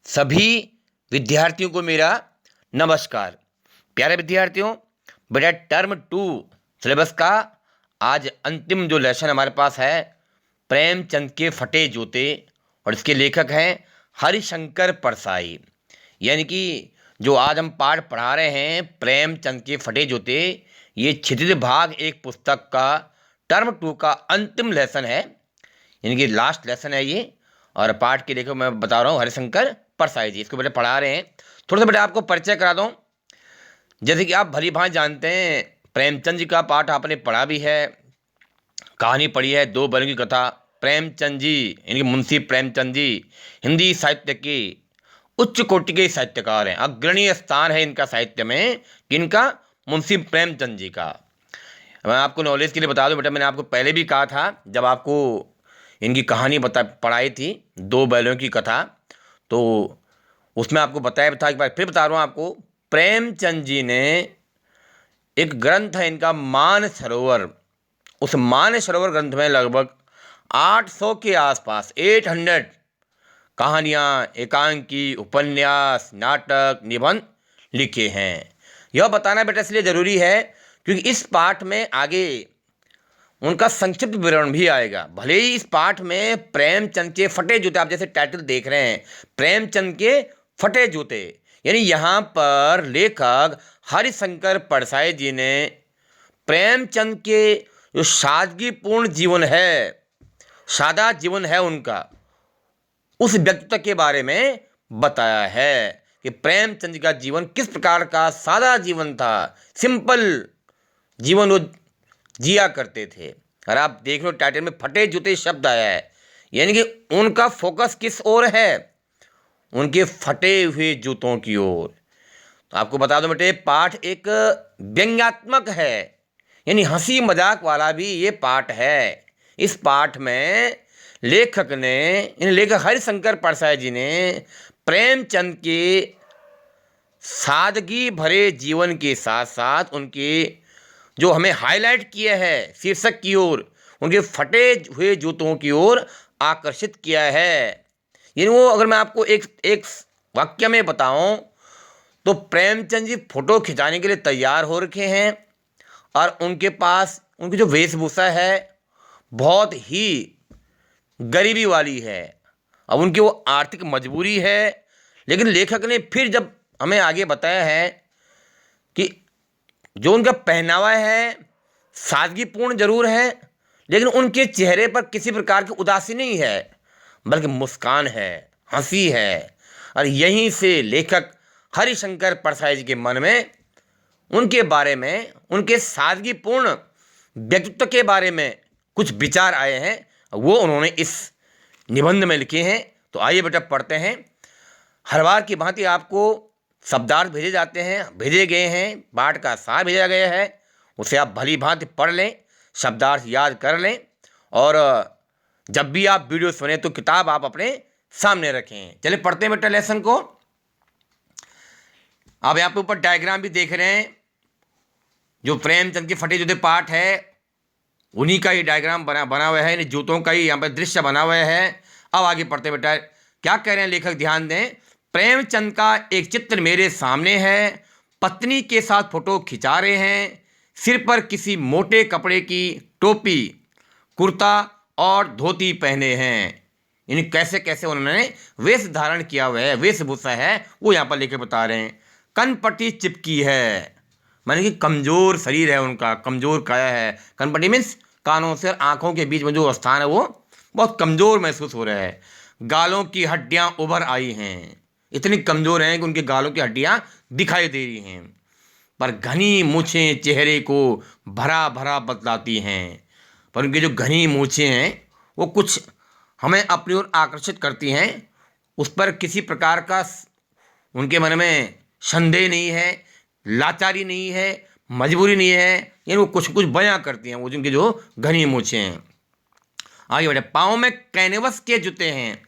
सभी विद्यार्थियों को मेरा नमस्कार। प्यारे विद्यार्थियों, बेटा टर्म 2 सिलेबस का आज अंतिम जो लेसन हमारे पास है प्रेमचंद के फटे जूते, और इसके लेखक हैं हरिशंकर परसाई। यानी कि जो आज हम पाठ पढ़ा रहे हैं प्रेमचंद के फटे जूते, ये क्षितिज भाग एक पुस्तक का टर्म 2 का अंतिम लेसन है, यानी कि लास्ट लेसन है ये। और पाठ के लेखक मैं बता रहा हूँ हरिशंकर परसाई जी, इसको बेटा पढ़ा रहे हैं। थोड़ा सा बेटा आपको परिचय करा दूँ। जैसे कि आप भली भांति जानते हैं, प्रेमचंद जी का पाठ आपने पढ़ा भी है, कहानी पढ़ी है, दो बैलों की कथा। प्रेमचंद जी यानी कि मुंशी प्रेमचंद जी हिंदी साहित्य के उच्च कोटि के साहित्यकार हैं। अग्रणीय स्थान है इनका साहित्य में, किनका? मुंशी प्रेमचंद जी का। मैं आपको नॉलेज के लिए बता दूं बेटा, मैंने आपको पहले भी कहा था जब आपको इनकी कहानी पढ़ाई थी, दो बैलों की कथा, तो उसमें आपको बताया था। एक बार फिर बता रहा हूँ आपको, प्रेमचंद जी ने एक ग्रंथ है इनका मान सरोवर। उस मान सरोवर ग्रंथ में लगभग 800 के आसपास 800 कहानियाँ, एकांकी, उपन्यास, नाटक, निबंध लिखे हैं। यह बताना बेटा इसलिए ज़रूरी है क्योंकि इस पाठ में आगे उनका संक्षिप्त विवरण भी आएगा। भले ही इस पाठ में प्रेमचंद के फटे जूते, आप जैसे टाइटल देख रहे हैं प्रेमचंद के फटे जूते, यानी यहाँ पर लेखक हरिशंकर परसाई जी ने प्रेमचंद के जो सादगीपूर्ण जीवन है, सादा जीवन है उनका, उस व्यक्तित्व के बारे में बताया है कि प्रेमचंद का जीवन किस प्रकार का सादा जीवन था, सिंपल जीवन वो जिया करते थे। और आप देख लो टाइटल में फटे जूते शब्द आया है, यानी कि उनका फोकस किस ओर है? उनके फटे हुए जूतों की ओर। तो आपको बता दो बेटे, पाठ एक व्यंग्यात्मक है, यानी हंसी मजाक वाला भी ये पाठ है। इस पाठ में लेखक हरिशंकर परसाई जी ने प्रेमचंद के सादगी भरे जीवन के साथ साथ उनके जो हमें हाईलाइट किया है शीर्षक की ओर, उनके फटे हुए जूतों की ओर आकर्षित किया है। यानी वो, अगर मैं आपको एक वाक्य में बताऊं तो प्रेमचंद जी फोटो खिंचाने के लिए तैयार हो रखे हैं, और उनके पास उनकी जो वेशभूषा है बहुत ही गरीबी वाली है। अब उनकी वो आर्थिक मजबूरी है, लेकिन लेखक ने फिर जब हमें आगे बताया है कि जो उनका पहनावा है सादगीपूर्ण जरूर है, लेकिन उनके चेहरे पर किसी प्रकार की उदासी नहीं है, बल्कि मुस्कान है, हंसी है। और यहीं से लेखक हरिशंकर परसाई जी के मन में उनके बारे में, उनके सादगीपूर्ण व्यक्तित्व के बारे में कुछ विचार आए हैं, वो उन्होंने इस निबंध में लिखे हैं। तो आइए बेटा पढ़ते हैं। हर बार की भांति आपको शब्दार्थ भेजे गए हैं, पाठ का सार भेजा गया है, उसे आप भली भांति पढ़ लें, शब्दार्थ याद कर लें, और जब भी आप वीडियो सुने तो किताब आप अपने सामने रखें। चलिए पढ़ते हैं बेटा लेसन को। आप यहाँ पे ऊपर डायग्राम भी देख रहे हैं, जो प्रेमचंद के फटे जूते पाठ है उन्हीं का ही डायग्राम बना हुआ है, जूतों का ही यहाँ पर दृश्य बना हुआ है। अब आगे पढ़ते हैं बेटा, क्या कह रहे हैं लेखक, ध्यान दें। प्रेमचंद का एक चित्र मेरे सामने है, पत्नी के साथ फोटो खिंचा रहे हैं, सिर पर किसी मोटे कपड़े की टोपी, कुर्ता और धोती पहने हैं। यानी कैसे कैसे उन्होंने वेश धारण किया हुआ है, वेशभूषा है, वो यहाँ पर लेकर बता रहे हैं। कनपट्टी चिपकी है, माने कि कमजोर शरीर है उनका, कमजोर काया है। कनपट्टी मीन्स कानों से आंखों के बीच में जो स्थान है वो बहुत कमजोर महसूस हो रहा है। गालों की हड्डियां उभर आई हैं, इतनी कमजोर हैं कि उनके गालों की हड्डियां दिखाई दे रही हैं। पर घनी मूछें चेहरे को भरा भरा बतलाती हैं। पर उनकी जो घनी मूछें हैं वो कुछ हमें अपनी ओर आकर्षित करती हैं, उस पर किसी प्रकार का उनके मन में संदेह नहीं है, लाचारी नहीं है, मजबूरी नहीं है, यानी वो कुछ कुछ बयां करती हैं, वो जिनकी जो घनी मूछें हैं। आगे बढ़े। पाँव में कैनवस के जूते हैं,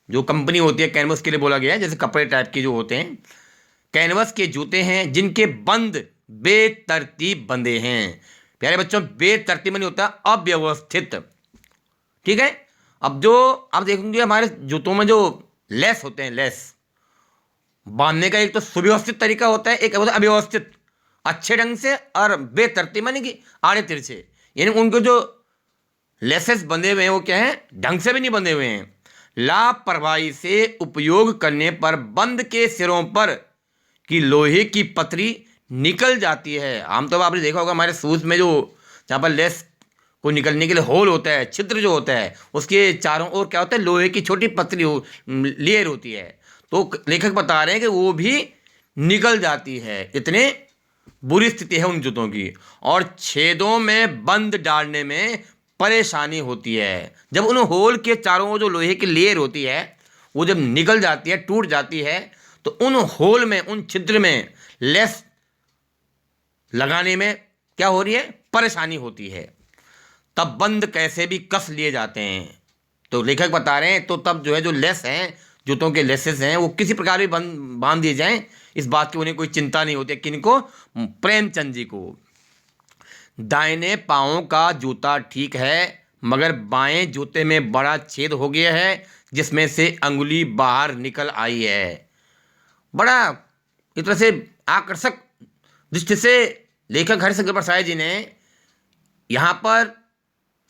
जो कंपनी होती है कैनवस के लिए बोला गया है, जैसे कपड़े टाइप के जो होते हैं, कैनवस के जूते हैं जिनके बंद बेतरतीब बंधे हैं। प्यारे बच्चों, बेतरतीब नहीं होता अव्यवस्थित, ठीक है। अब जो आप देखेंगे हमारे जूतों में जो लेस होते हैं, लेस बांधने का एक तो सुव्यवस्थित तरीका होता है, एक होता है अव्यवस्थित, अच्छे ढंग से और बेतरतीब मानी कि आड़े तिरछे, यानी उनको जो लेसेस बंधे हुए हैं वो क्या है, ढंग से भी नहीं बंधे हुए हैं। लापरवाही से उपयोग करने पर बंद के सिरों पर की लोहे की पतरी निकल जाती है। आमतौर पर आपने देखा होगा हमारे शूज में जो जहाँ पर लेस को निकलने के लिए होल होता है, छिद्र जो होता है, उसके चारों ओर क्या होता है, लोहे की छोटी पतली लेयर होती है। तो लेखक बता रहे हैं कि वो भी निकल जाती है, इतने बुरी स्थिति है उन जूतों की। और छेदों में बंद डालने में परेशानी होती है। जब उन होल के चारों ओर जो लोहे की लेयर होती है वो जब निकल जाती है, टूट जाती है, तो उन होल में, उन छिद्र में लेस लगाने में क्या हो रही है, परेशानी होती है। तब बंद कैसे भी कस लिए जाते हैं। तो लेखक बता रहे हैं तो तब जो है, जो लेस हैं, जूतों के लेसेस हैं, वो किसी प्रकार भी बांध दिए जाएं, इस बात की उन्हें कोई चिंता नहीं होती। किनको? प्रेमचंद जी को। दाहिने पाँव का जूता ठीक है, मगर बाएं जूते में बड़ा छेद हो गया है जिसमें से अंगुली बाहर निकल आई है। बड़ा एक तरह से आकर्षक दृष्टि से लेखक हरिशंकर प्रसाद जी ने यहाँ पर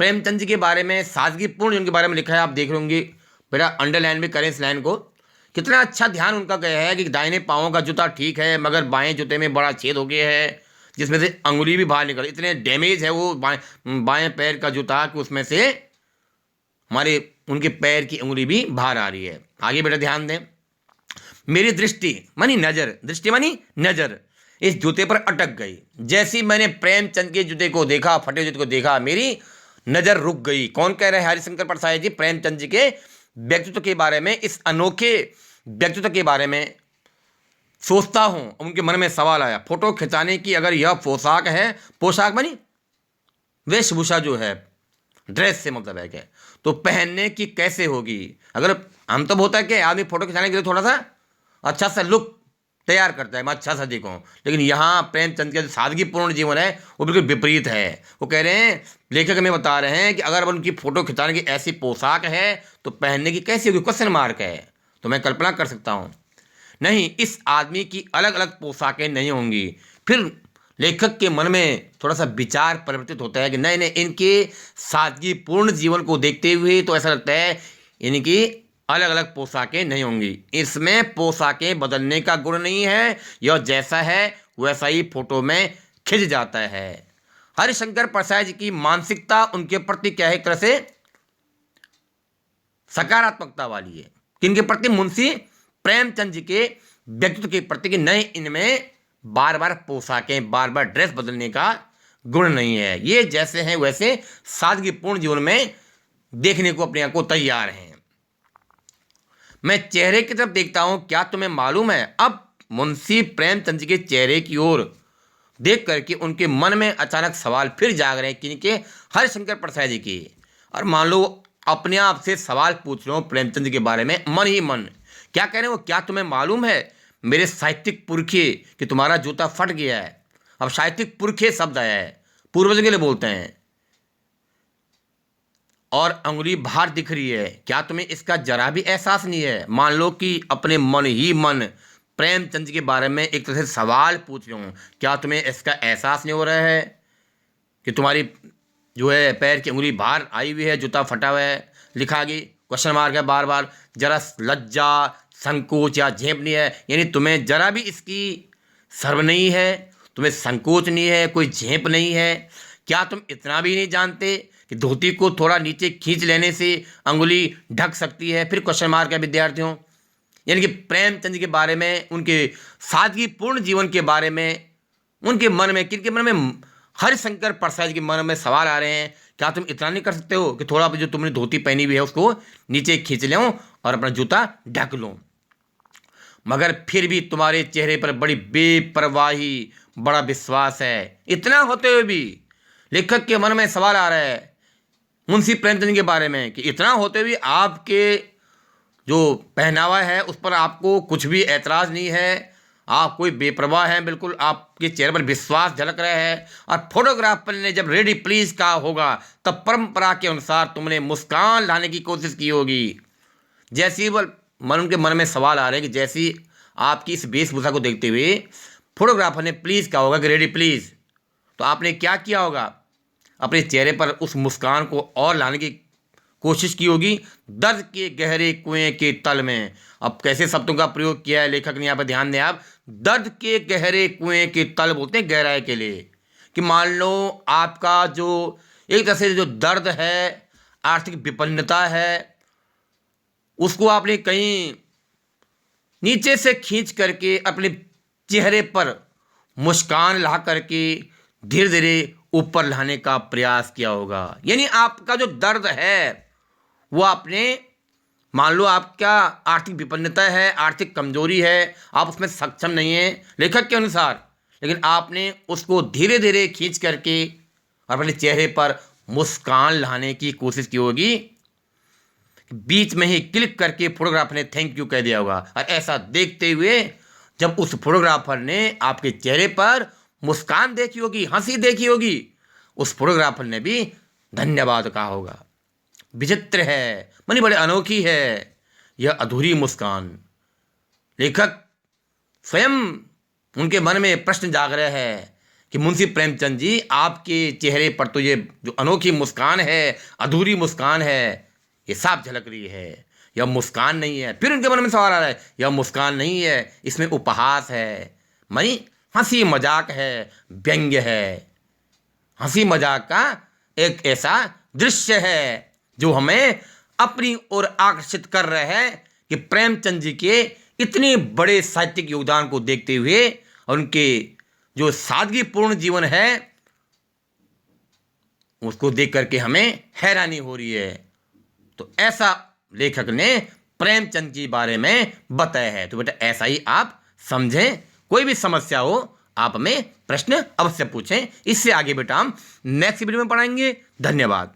प्रेमचंद जी के बारे में सादगीपूर्ण उनके बारे में लिखा है। आप देख रहे होंगे, बेटा अंडरलाइन भी करें इस लाइन को। कितना अच्छा ध्यान उनका गया है कि दाहिने पाँव का जूता ठीक है, मगर बाएं जूते में बड़ा छेद हो गया है जिसमें से अंगुली भी बाहर निकल, इतने डैमेज है वो बाएं पैर का जूता कि उसमें से हमारे उनके पैर की अंगुली भी बाहर आ रही है। आगे बेटा ध्यान दें। मेरी दृष्टि मानी नजर, दृष्टि मानी नजर इस जूते पर अटक गई। जैसे मैंने प्रेमचंद के जूते को देखा, फटे जूते को देखा, मेरी नजर रुक गई। कौन कह रहे हैं? हरिशंकर प्रसाद जी प्रेमचंद जी के व्यक्तित्व के बारे में, इस अनोखे व्यक्तित्व के बारे में सोचता हूं, उनके मन में सवाल आया, फोटो खिंचाने की अगर यह पोशाक है, पोशाक बनी वेशभूषा जो है, ड्रेस से मतलब है क्या, तो पहनने की कैसे होगी। अगर हम तो होता है कि आदमी फोटो खिंचाने के लिए थोड़ा सा अच्छा सा लुक तैयार करता है, मैं अच्छा सा दिखूं, लेकिन यहाँ प्रेमचंद का जो सादगीपूर्ण जीवन है वो बिल्कुल विपरीत है। वो कह रहे हैं, लेखक हमें बता रहे हैं कि अगर उनकी फोटो खिंचाने की ऐसी पोशाक है तो पहनने की कैसी होगी, क्वेश्चन मार्क है। तो मैं कल्पना कर सकता हूँ, नहीं, इस आदमी की अलग अलग पोशाकें नहीं होंगी। फिर लेखक के मन में थोड़ा सा विचार परिवर्तित होता है कि नहीं नहीं, इनके सादगीपूर्ण जीवन को देखते हुए तो ऐसा लगता है इनकी अलग अलग पोशाकें नहीं होंगी। इसमें पोशाकें बदलने का गुण नहीं है, यह जैसा है वैसा ही फोटो में खिंच जाता है। हरिशंकर प्रसाद जी की मानसिकता उनके प्रति क्या है, एक तरह से सकारात्मकता वाली है। किनके प्रति? मुंशी प्रेमचंद जी के व्यक्तित्व के प्रति कि नहीं, इनमें बार बार पोशाकें, बार बार ड्रेस बदलने का गुण नहीं है, ये जैसे हैं वैसे सादगीपूर्ण जीवन में देखने को अपने आप को तैयार हैं। मैं चेहरे की तरफ देखता हूं, क्या तुम्हें मालूम है? अब मुंशी प्रेमचंद जी के चेहरे की ओर देख करके उनके मन में अचानक सवाल फिर जाग रहे हैं, किनके? हरिशंकर प्रसाद जी के। और मान लो अपने आप से सवाल पूछ रहे हो प्रेमचंद जी के बारे में, मन ही मन क्या कह रहे हो, क्या तुम्हें मालूम है मेरे साहित्यिक पुरखे कि तुम्हारा जूता फट गया है। अब साहित्यिक पुरखे शब्द आया है, पूर्वजों के लिए बोलते हैं, और अंगुली बाहर दिख रही है, क्या तुम्हें इसका जरा भी एहसास नहीं है? मान लो कि अपने मन ही मन प्रेमचंद के बारे में एक तरह से सवाल पूछ रहे हूँ, क्या तुम्हें इसका एहसास नहीं हो रहा है कि तुम्हारी जो है पैर की अंगुली बाहर आई हुई है, जूता फटा हुआ है, लिखा गई, क्वेश्चन मार्क है बार बार, जरा लज्जा, संकोच या झेप नहीं है, यानी तुम्हें जरा भी इसकी शर्म नहीं है, तुम्हें संकोच नहीं है, कोई झेप नहीं है। क्या तुम इतना भी नहीं जानते कि धोती को थोड़ा नीचे खींच लेने से अंगुली ढक सकती है? फिर क्वेश्चन मार्क है विद्यार्थियों। यानी कि प्रेमचंद के बारे में, उनके सादगीपूर्ण जीवन के बारे में, उनके मन में, किनके मन में? हरिशंकर प्रसाद के मन में सवाल आ रहे हैं, क्या तुम इतना नहीं कर सकते हो कि थोड़ा जो तुमने धोती पहनी हुई है उसको नीचे खींच लो और अपना जूता ढक लो? मगर फिर भी तुम्हारे चेहरे पर बड़ी बेपरवाही, बड़ा विश्वास है। इतना होते हुए भी लेखक के मन में सवाल आ रहा है मुंशी प्रेमचंद के बारे में कि इतना होते हुए आपके जो पहनावा है उस पर आपको कुछ भी ऐतराज़ नहीं है, आप कोई बेपरवाह हैं बिल्कुल, आपके चेहरे पर विश्वास झलक रहा है। और फोटोग्राफर ने जब रेडी प्लीज कहा होगा तब परंपरा के अनुसार तुमने मुस्कान लाने की कोशिश की होगी। जैसी वह उनके मन में सवाल आ रहे हैं कि जैसी आपकी इस वेशभूषा को देखते हुए फोटोग्राफर ने प्लीज़ कहा होगा कि रेडी प्लीज़, तो आपने क्या किया होगा, अपने चेहरे पर उस मुस्कान को और लाने की कोशिश की होगी। दर्द के गहरे कुएं के तल में, अब कैसे शब्दों का प्रयोग किया है लेखक ने, यहाँ पर ध्यान दें आप। दर्द के गहरे कुएं के तल बोलते हैं गहराई के लिए, कि मान लो आपका जो एक तरह से जो दर्द है, आर्थिक विपन्नता है, उसको आपने कहीं नीचे से खींच करके अपने चेहरे पर मुस्कान ला करके धीरे धीरे ऊपर लाने का प्रयास किया होगा। यानी आपका जो दर्द है वो आपने, मान लो आपका आर्थिक विपन्नता है, आर्थिक कमजोरी है, आप उसमें सक्षम नहीं हैं लेखक के अनुसार, लेकिन आपने उसको धीरे धीरे खींच करके अपने चेहरे पर मुस्कान लाने की कोशिश की होगी। बीच में ही क्लिक करके फोटोग्राफर ने थैंक यू कह दिया होगा। और ऐसा देखते हुए जब उस फोटोग्राफर ने आपके चेहरे पर मुस्कान देखी होगी, हंसी देखी होगी, उस फोटोग्राफर ने भी धन्यवाद कहा होगा। विचित्र है, मानी बड़े अनोखी है यह अधूरी मुस्कान। लेखक स्वयं उनके मन में प्रश्न जाग रहा है कि मुंशी प्रेमचंद जी, आपके चेहरे पर तो ये जो अनोखी मुस्कान है, अधूरी मुस्कान है, ये साफ झलक रही है, यह मुस्कान नहीं है। फिर उनके मन में सवाल आ रहा है, यह मुस्कान नहीं है, इसमें उपहास है, मानी हंसी मजाक है, व्यंग्य है। हंसी मजाक का एक ऐसा दृश्य है जो हमें अपनी ओर आकर्षित कर रहा है कि प्रेमचंद जी के इतने बड़े साहित्यिक योगदान को देखते हुए और उनके जो सादगीपूर्ण जीवन है उसको देख करके हमें हैरानी हो रही है। तो ऐसा लेखक ने प्रेमचंद के बारे में बताया है। तो बेटा ऐसा ही आप समझें, कोई भी समस्या हो आप हमें प्रश्न अवश्य पूछें। इससे आगे बेटा हम नेक्स्ट वीडियो में पढ़ाएंगे। धन्यवाद।